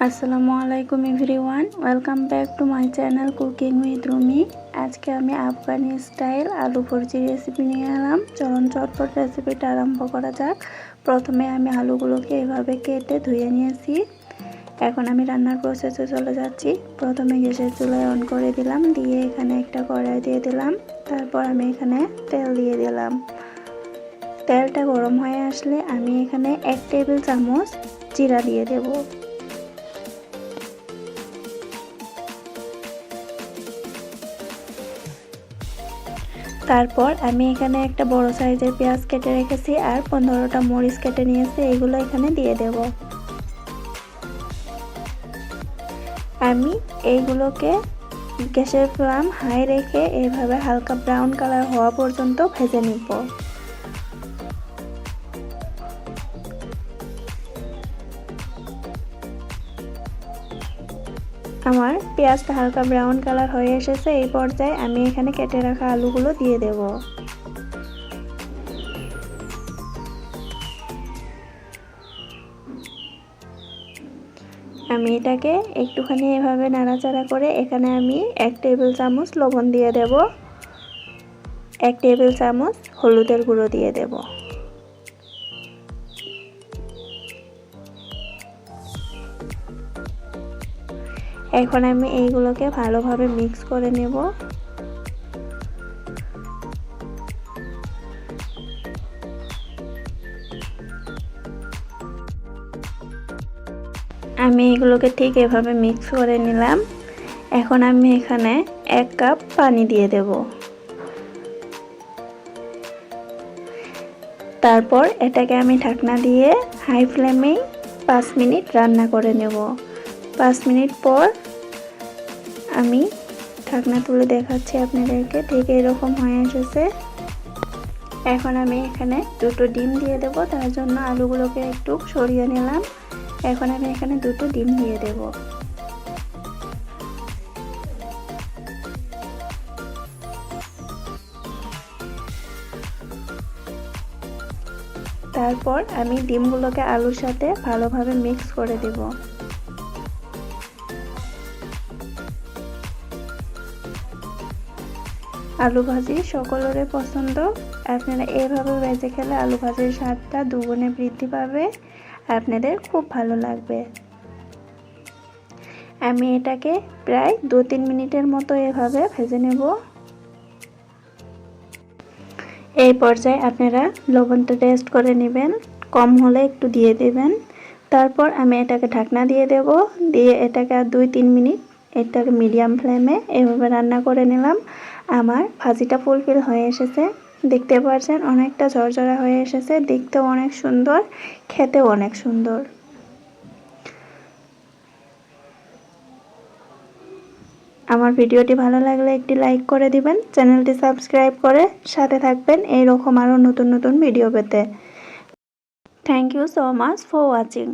আসসালামু আলাইকুম everyone, welcome back to my channel cooking with Rumi. আজকে আমি আফগানি স্টাইল আলু ভুর্জি রেসিপি নিয়ে এলাম। চলুন চটপট রেসিপিটা আরম্ভ করা যাক। প্রথমে আমি আলুগুলোকে এভাবে কেটে ধুয়ে নিয়েছি। এখন আমি রান্নার প্রসেসে চলে যাচ্ছি। প্রথমে গ্যাসের চুলায় অন করে দিলাম, দিয়ে এখানে একটা কড়াই দিয়ে দিলাম। তারপর আমি এখানে তেল দিয়ে দিলাম। তেলটা গরম হয়ে আসলে আমি এখানে 1 টেবিল চামচ জিরা দিয়ে দেব। তারপর আমি এখানে একটা বড় সাইজের পেঁয়াজ কেটে রেখেছি আর 15টা মরিচ কেটে নিয়েছি, এগুলো এখানে দিয়ে দেব। আমি এইগুলোকে গ্যাসের ফ্লেম হাই রেখে এইভাবে হালকা ব্রাউন কালার হওয়া পর্যন্ত ভেজে নিব। আমার পেঁয়াজটা হালকা ব্রাউন কালার হয়ে এসেছে। এই পর্যায়ে আমি এখানে কেটে রাখা আলুগুলো দিয়ে দেব। আমি এটাকে একটুখানি এভাবে নাড়াচাড়া করে এখানে আমি 1 টেবিল চামচ লবণ দিয়ে দেব, 1 টেবিল চামচ হলুদের গুঁড়ো দিয়ে দেব। এখন আমি এইগুলোকে ভালোভাবে মিক্স করে নেব। আমি এগুলোকে ঠিক এভাবে মিক্স করে নিলাম। এখন আমি এখানে 1 কাপ পানি দিয়ে দেব। তারপর এটাকে আমি ঢাকনা দিয়ে হাই ফ্লেমে 5 মিনিট রান্না করে নেব। 5 মিনিট পর আমি ঢাকনা তুলে দেখাচ্ছি আপনাদেরকে, ঠিক এরকম হয়ে এসেছে। এখন আমি এখানে 2টো ডিম দিয়ে দেব। তার জন্য আলুগুলোকে একটু সরিয়ে নিলাম। এখন আমি এখানে 2টো ডিম দিয়ে দেব। তারপর আমি ডিমগুলোকে আলুর সাথে ভালোভাবে মিক্স করে দেব। আলু ভাজি সকলেরই পছন্দ। আপনারা এভাবে ভেজে খেলে আলু ভাজির স্বাদটা দুগুণে বৃদ্ধি পাবে, আপনাদের খুব ভালো লাগবে। আমি এটাকে প্রায় 2-3 মিনিটের মতো এভাবে ভেজে নেব। এই পর্যায়ে আপনারা লবণটা টেস্ট করে নেবেন, কম হলে একটু দিয়ে দেবেন। তারপর আমি এটাকে ঢাকনা দিয়ে দেব, দিয়ে এটাকে আর 2-3 মিনিট এটাকে মিডিয়াম ফ্লেমে এভাবে রান্না করে নিলাম। আমার ভাজিটা ফুলফিল হয়ে এসেছে, দেখতে পাচ্ছেন অনেকটা ঝরঝরা হয়ে এসেছে, দেখতেও অনেক সুন্দর, খেতেও অনেক সুন্দর। আমার ভিডিওটি ভালো লাগলে একটি লাইক করে দিবেন, চ্যানেলটি সাবস্ক্রাইব করে সাথে থাকবেন এইরকম আরও নতুন নতুন ভিডিও পেতে। Thank you so much for watching.